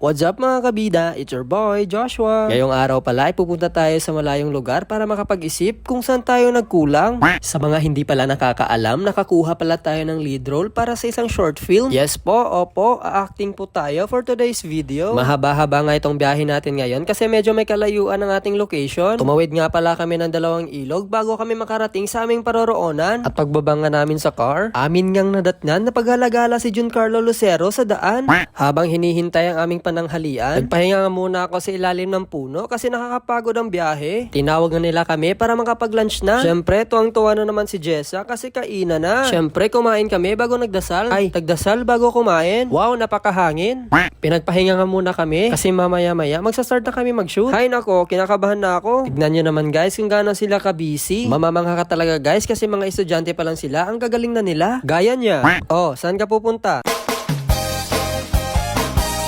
What's up mga kabida? It's your boy, Joshua. Ngayong araw pala ay pupunta tayo sa malayong lugar para makapag-isip kung saan tayo nagkulang. Sa mga hindi pala nakakaalam, nakakuha pala tayo ng lead role para sa isang short film. Yes po, opo, a-acting po tayo for today's video. Mahaba-haba nga itong biyahe natin ngayon kasi medyo may kalayuan ang ating location. Tumawid nga pala kami ng 2 ilog bago kami makarating sa aming paroroonan. At pagbaba nga namin sa car, amin ngang nadatnan na paghalagala si Giancarlo Lucero sa daan. Habang hinihintay ang aming pananghalian, nagpahinga nga muna ako sa ilalim ng puno kasi nakakapagod ang biyahe. Tinawag na nila kami para makapag-lunch na. Syempre, tuwang-tuwa na naman si Jessa kasi kaina na. Syempre, kumain kami bago nagdasal. Ay, nagdasal bago kumain. Wow, napakahangin. Pinagpahinga nga muna kami kasi mamaya-maya magsastart na kami mag-shoot. Hay nako, kinakabahan na ako. Tignan nyo naman guys kung gaano sila ka-busy. Mamamangha ka talaga guys kasi mga estudyante pa lang sila. Ang gagaling na nila. Gaya niya. Oh, saan ka pupunta?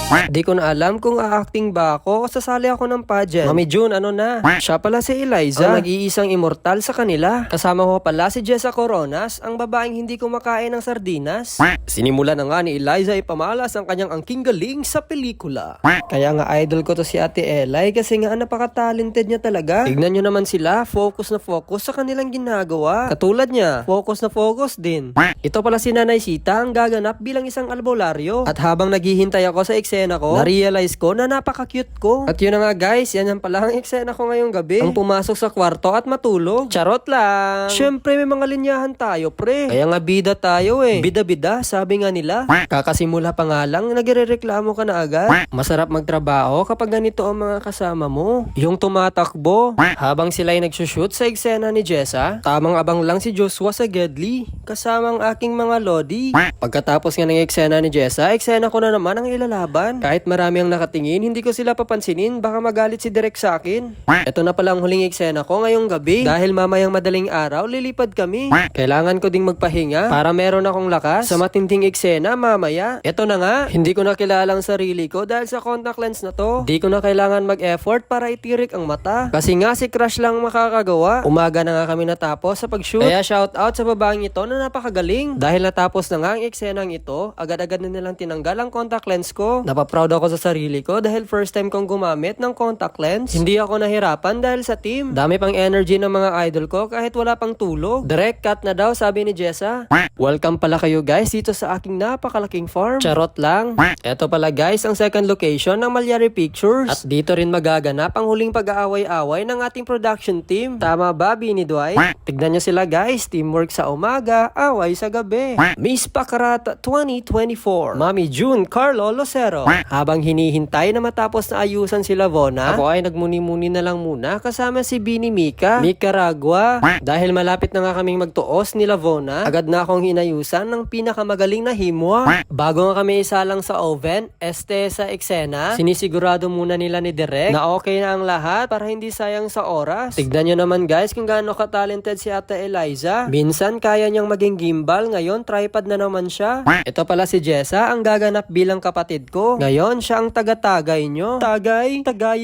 Di ko na alam kung a-acting ba ako o sasali ako ng pageant. Mami June, ano na? Siya pala si Eliza, ang nag-iisang immortal sa kanila. Kasama ko pala si Jessa Coronas, ang babaeng hindi kumakain ng sardinas. Sinimula na nga ni Eliza ipamalas ang kanyang angking galing sa pelikula. Kaya nga idol ko to si Ate Eli kasi nga napaka-talented niya talaga. Tignan nyo naman sila, focus na focus sa kanilang ginagawa. Katulad niya, focus na focus din. Ito pala si Nanay Sita ang gaganap bilang isang albularyo. At habang naghihintay ako sa eksena ko, na-realize ko na napaka-cute ko. At yun na nga guys, yan pala ang eksena ko ngayong gabi. Ang pumasok sa kwarto at matulog. Charot lang. Syempre may mga linyahan tayo pre. Kaya nga bida tayo eh. Bida-bida, sabi nga nila. Kakasimula pa nga lang, nagrereklamo ka na agad. Masarap magtrabaho kapag ganito ang mga kasama mo. Yung tumatakbo. Habang sila ay nagsushoot sa eksena ni Jessa, tamang abang lang si Joshua sa Gedli. Kasama ang aking mga lodi. Pagkatapos nga ng eksena ni Jessa, eksena ko na naman ang ilalaban. Kahit marami ang nakatingin, hindi ko sila papansinin, baka magalit si Direk sa akin. Ito na pala ang huling eksena ko ngayong gabi. Dahil mamayang madaling araw, lilipad kami. Kailangan ko ding magpahinga para meron akong lakas sa matinding eksena mamaya. Ito na nga, hindi ko na kilala ang sarili ko dahil sa contact lens na to. Di ko na kailangan mag-effort para itirik ang mata. Kasi nga si Crush lang makakagawa. Umaga na nga kami natapos sa pag-shoot. Kaya shoutout sa babaeng ito na napakagaling. Dahil natapos na nga ang eksenang ito, agad-agad na nilang tinanggal ang contact lens ko. Napaproud ako sa sarili ko dahil first time kong gumamit ng contact lens. Hindi ako nahirapan dahil sa team. Dami pang energy ng mga idol ko kahit wala pang tulog. Direct cut na daw sabi ni Jessa. Welcome pala kayo guys dito sa aking napakalaking farm. Charot lang. Eto pala guys ang second location ng Malyari Pictures. At dito rin magaganap ang huling pag-aaway-away ng ating production team. Tama ba, Bini Dwight? Tignan nyo sila guys. Teamwork sa umaga, away sa gabi. Miss Pakarata 2024. Mami June Carlo Lucero. Habang hinihintay na matapos na ayusan sila Vona, ako ay nagmuni-muni na lang muna kasama si Bini Mika, Nicaragua. Dahil malapit na nga kaming magtuos nila Vona, agad na akong hinayusan ng pinakamagaling na himwa. Bago nga kami isalang sa oven, sa eksena, sinisigurado muna nila ni Direk na okay na ang lahat para hindi sayang sa oras. Tignan nyo naman guys kung gaano ka-talented si Ate Eliza. Minsan kaya niyang maging gimbal, ngayon tripod na naman siya. Ito pala si Jessa ang gaganap bilang kapatid ko. Ngayon, siya ang taga-tagay nyo. Tagay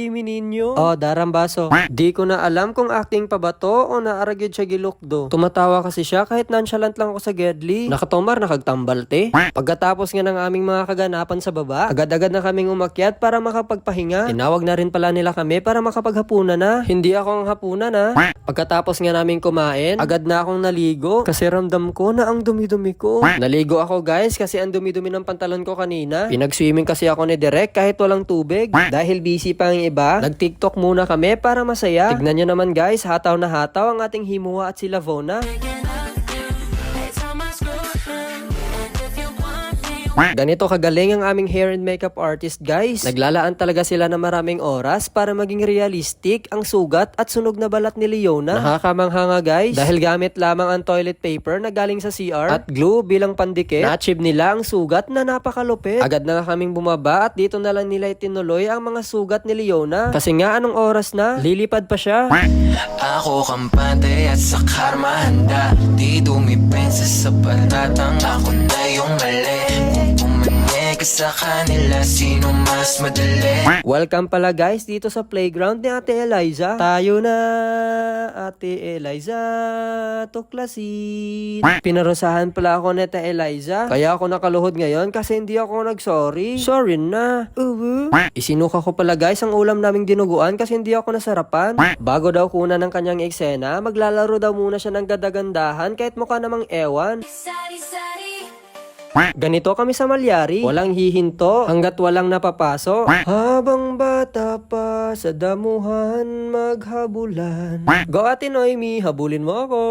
mi ninyo. Oh, darambaso. Di ko na alam kung acting pa ba to o naaragyod siya gilukdo. Tumatawa kasi siya kahit nonchalant lang ako sa Gedli. Nakatumar, nakagtambal te. Pagkatapos nga ng aming mga kaganapan sa baba, agad-agad na kaming umakyat para makapagpahinga. Tinawag na rin pala nila kami para makapaghapunan na. Hindi ako ang hapunan na. Pagkatapos nga naming kumain, agad na akong naligo kasi ramdam ko na ang dumi-dumi ko. Naligo ako guys kasi ang dumi-dumi ng pantalon ko kanina. Pinag-swimming kasi ako ni Direk kahit walang tubig. Dahil busy pa ang iba, nag-TikTok muna kami para masaya. Tignan nyo naman guys, hataw na hataw ang ating himuwa at sila Vona. Ganito kagaling ang aming hair and makeup artist guys. Naglalaan talaga sila ng maraming oras para maging realistic ang sugat at sunog na balat ni Leona. Nakakamangha nga guys. Dahil gamit lamang ang toilet paper na galing sa CR at glue bilang pandikit, na-achieve nila ang sugat na napakalupit. Agad na nga kaming bumaba at dito na lang nila itinuloy ang mga sugat ni Leona. Kasi nga anong oras na? Lilipad pa siya. Ako kampante at sa karma handa. Di dumipensa sa patatang ako na yung mali. Kung pumanik ka sa kanila, sino mas madali? Welcome pala guys dito sa playground ni Ate Eliza. Tayo na, Ate Eliza, tuklasin. Pinarusahan pala ako ni Ate Eliza. Kaya ako nakaluhod ngayon kasi hindi ako nag-sorry. Sorry na. Isinuka ko pala guys ang ulam naming dinuguan kasi hindi ako nasarapan. Bago daw kuna ng kanyang eksena, maglalaro daw muna siya ng gadagandahan kahit mukha namang ewan. Ganito kami sa Malyari, walang hihinto hanggat walang napapaso. Habang bata pa sa damuhan maghabulan. Go Ate Noemi, habulin mo ako.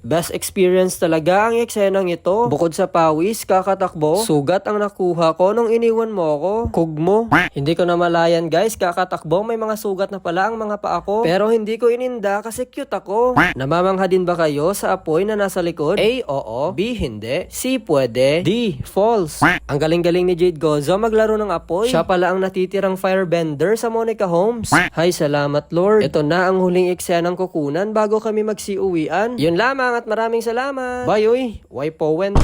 Best experience talaga ang eksenang ito. Bukod sa pawis, kakatakbo, sugat ang nakuha ko nung iniwan mo ako. Kugmo. Hindi ko na malayan guys, kakatakbo may mga sugat na pala ang mga paa ko. Pero hindi ko ininda kasi cute ako. Namamangha din ba kayo sa apoy na nasa likod? A, oo. B, hindi. C, pwede. D, false. Ang galing-galing ni Jade Gozo maglaro ng apoy. Siya pala ang natitirang firebender sa Monica Homes. Hay, salamat Lord. Ito na ang huling eksenang kukunan bago kami magsiuwian. Yun lamang at maraming salamat. Bye uy. Why Powen?